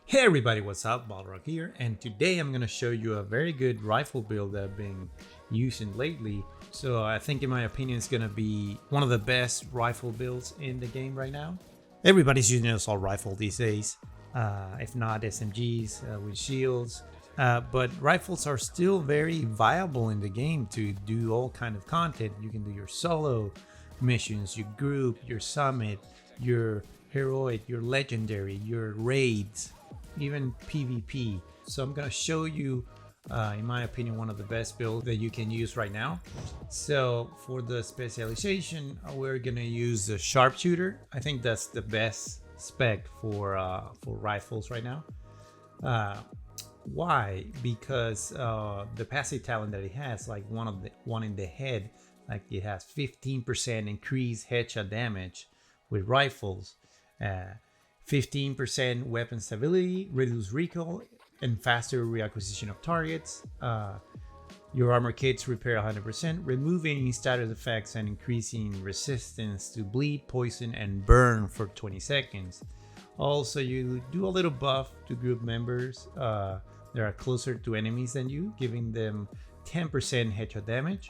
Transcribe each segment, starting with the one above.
Hey everybody, what's up? Balrogx here, and today I'm gonna show you a very good rifle build that I've been using lately. So I think in my opinion it's gonna be one of the best rifle builds in the game right now. Everybody's using an assault rifle these days, if not SMGs with shields. But rifles are still very viable in the game to do all kind of content. You can do your solo missions, your group, your summit, your heroic, your legendary, your raids, even PvP. So I'm gonna show you, in my opinion, one of the best builds that you can use right now. So for the specialization, we're gonna use the sharpshooter. I think that's the best spec for rifles right now. Why? Because the passive talent that it has, like one in the head, like it has 15% increased headshot damage with rifles. 15% weapon stability, reduced recoil, and faster reacquisition of targets. Your armor kits repair 100%, removing status effects and increasing resistance to bleed, poison, and burn for 20 seconds. Also, you do a little buff to group members that are closer to enemies than you, giving them 10% headshot damage.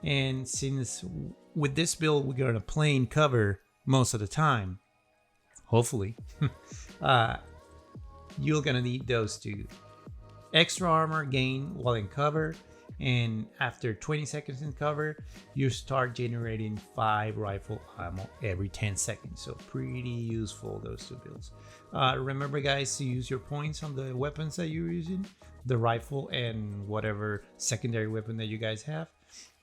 And since with this build we're gonna play in cover most of the time, hopefully, you're gonna need those two. Extra armor gain while in cover, and after 20 seconds in cover, you start generating 5 rifle ammo every 10 seconds. So pretty useful, those two builds. Remember guys, to use your points on the weapons that you're using, the rifle and whatever secondary weapon that you guys have.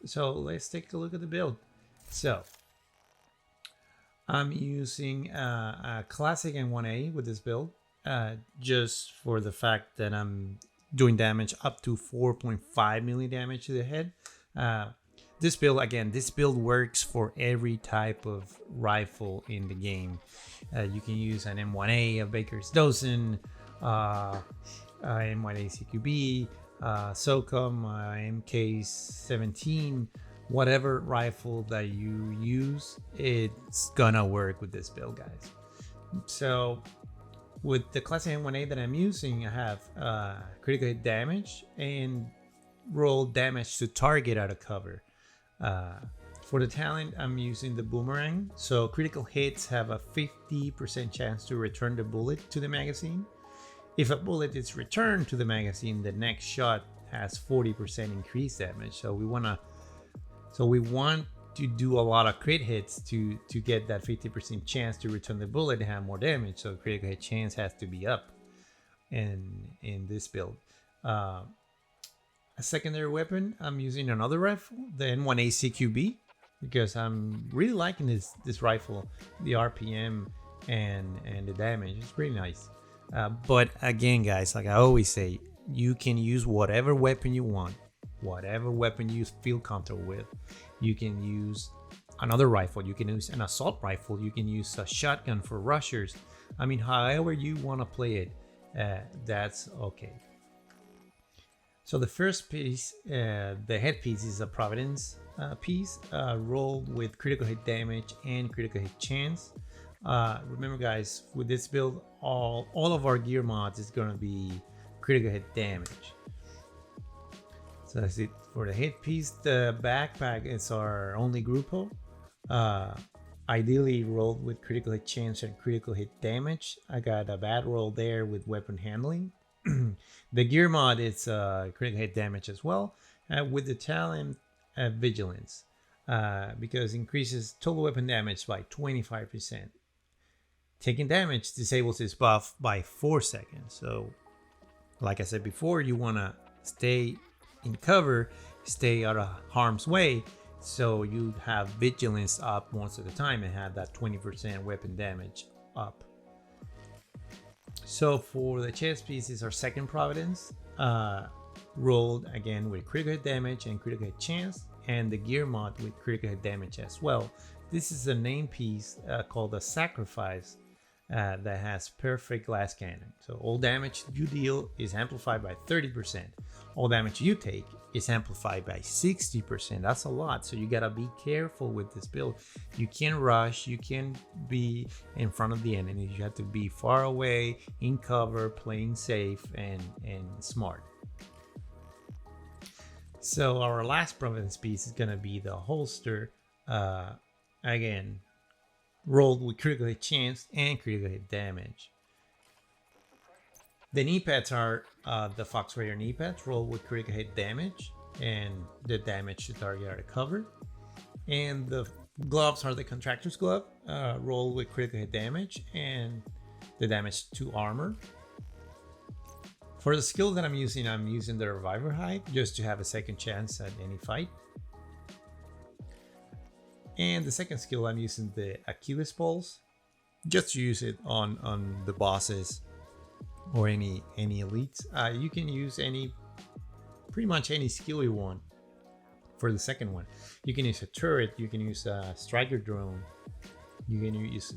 So let's take a look at the build. So I'm using a classic N1A with this build, just for the fact that I'm doing damage up to 4.5 million damage to the head. This build works for every type of rifle in the game. You can use an M1A, a Baker's Dozen, M1A CQB, SOCOM, MK17, whatever rifle that you use, it's gonna work with this build, guys. So with the classic M1A that I'm using, I have critical hit damage and roll damage to target out of cover. For the talent, I'm using the boomerang. So critical hits have a 50% chance to return the bullet to the magazine. If a bullet is returned to the magazine, the next shot has 40% increased damage. So we want to do a lot of crit hits to get that 50% chance to return the bullet and have more damage. So critical hit chance has to be up in this build. A secondary weapon, I'm using another rifle, the N1A CQB, because I'm really liking this rifle, the RPM and the damage. It's pretty nice. But again, guys, like I always say, you can use whatever weapon you want, whatever weapon you feel comfortable with. You can use another rifle, you can use an assault rifle, you can use a shotgun for rushers. I mean, however you want to play it, that's okay. So the first piece, the headpiece, is a Providence piece, rolled with critical hit damage and critical hit chance. Remember guys, with this build, all of our gear mods is going to be critical hit damage. So that's it for the headpiece. The backpack is our only grupo, ideally rolled with critical hit chance and critical hit damage. I got a bad roll there with weapon handling. The gear mod is critical hit damage as well, with the talent vigilance, because increases total weapon damage by 25%. Taking damage disables this buff by 4 seconds. So like I said before, you want to stay in cover, stay out of harm's way, so you have vigilance up most of the time and have that 20% weapon damage up. So for the chest piece is our second Providence, rolled again with critical hit damage and critical hit chance, and the gear mod with critical hit damage as well. This is a name piece called a Sacrifice, that has perfect glass cannon. So all damage you deal is amplified by 30%. All damage you take is amplified by 60%. That's a lot. So you gotta be careful with this build. You can't rush, you can't be in front of the enemy. You have to be far away, in cover, playing safe and smart. So our last providence piece is gonna be the holster. Again, rolled with critical hit chance and critical hit damage. The knee pads are the Fox Raider knee pads, rolled with critical hit damage, and the damage to target are covered. And the gloves are the Contractor's Glove, rolled with critical hit damage and the damage to armor. For the skill that I'm using the Reviver Hype just to have a second chance at any fight. And the second skill, I'm using the Achilles Pulse, just to use it on the bosses or any elites. You can use pretty much any skill you want for the second one. You can use a turret, you can use a striker drone, you can use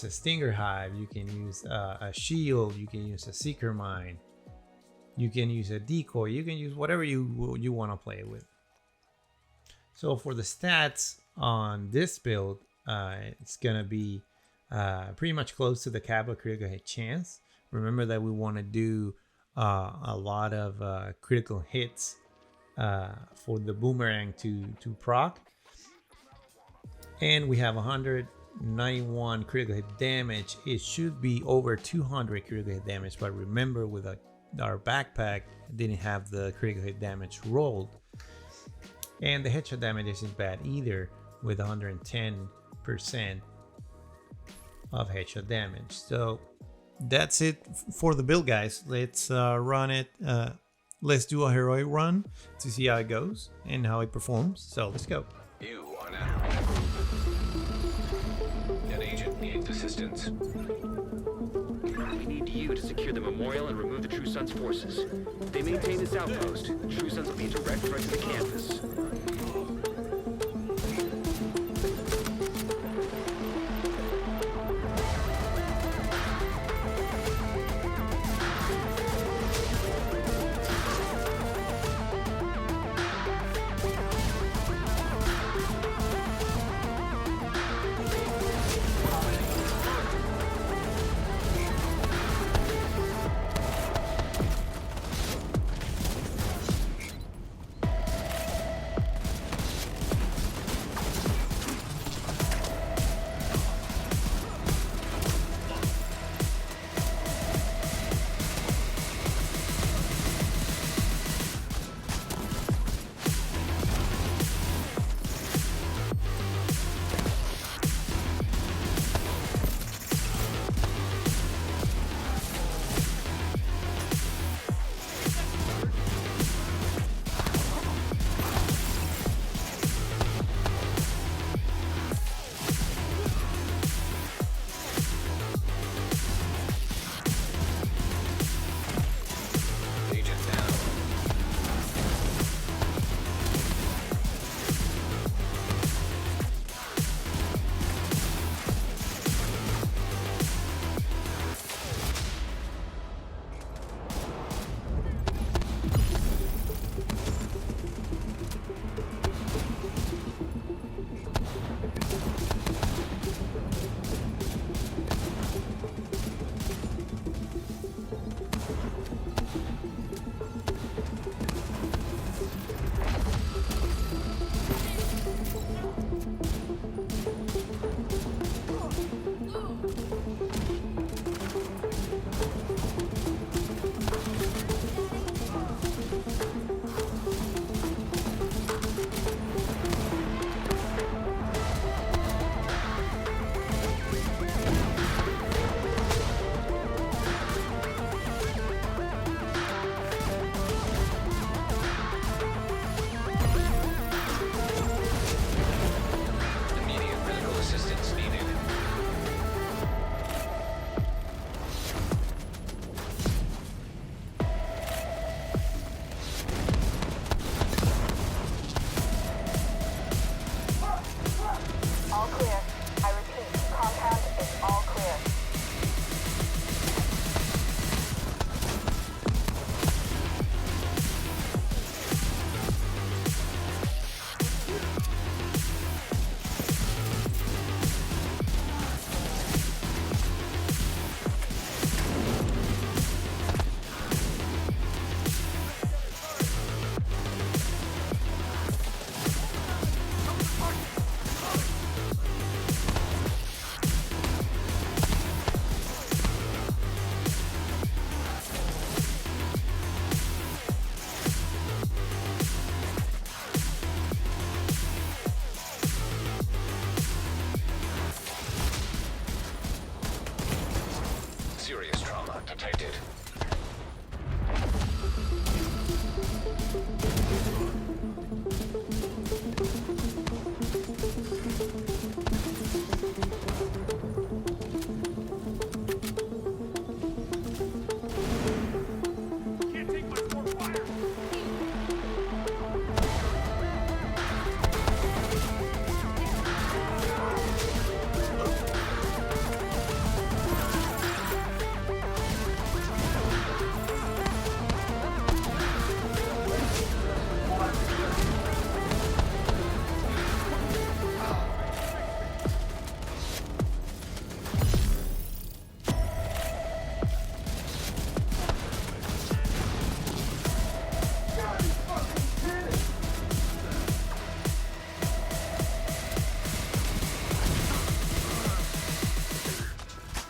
a Stinger Hive, you can use a shield, you can use a Seeker Mine, you can use a decoy, you can use whatever you want to play with. So for the stats on this build, it's gonna be pretty much close to the cap of critical hit chance. Remember that we want to do a lot of critical hits for the boomerang to proc, and we have 191 critical hit damage. It should be over 200 critical hit damage, but remember with our backpack it didn't have the critical hit damage rolled. And the headshot damage isn't bad either, with 110% of headshot damage. So that's it for the build, guys. Let's run it. Let's do a heroic run to see how it goes and how it performs. So let's go. You are now. An agent needs assistance. We need you to secure the memorial and remove the True Sons forces. They maintain this outpost. True Sons will be a direct threat to the campus.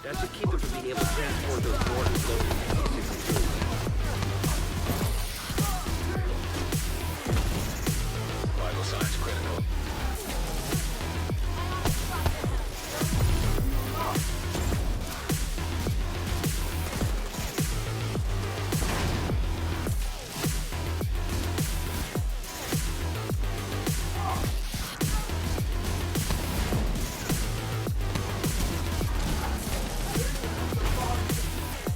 That should keep them from being able to transport those droids loaded with D6 Vital signs critical.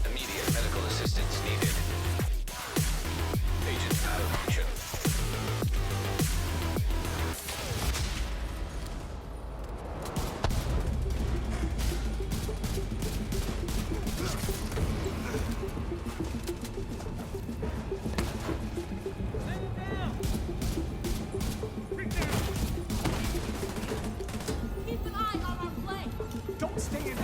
Immediate medical assistance needed. Agent out of action. Keep an eye on our flank. Don't stay in.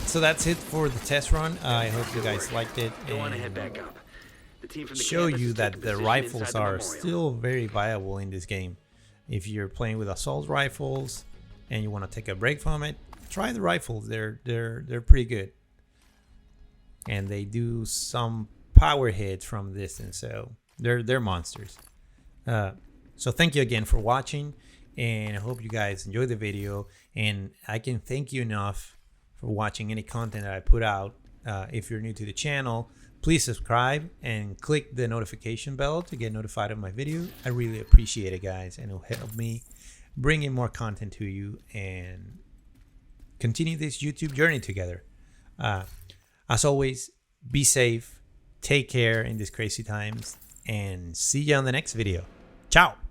So that's it for the test run. I hope you guys liked it Go on and head and back up. The team from the show campus you has that taken the position rifles inside the are memorial. still very viable in this game. If you're playing with assault rifles and you want to take a break from it, try the rifles. They're pretty good, and they do some power hits from distance, so they're monsters. So thank you again for watching, and I hope you guys enjoyed the video. And I can thank you enough for watching any content that I put out. If you're new to the channel, please subscribe and click the notification bell to get notified of my video. I really appreciate it, guys, and it'll help me bring in more content to you and continue this YouTube journey together. As always, be safe, take care in these crazy times, and see you on the next video. Ciao.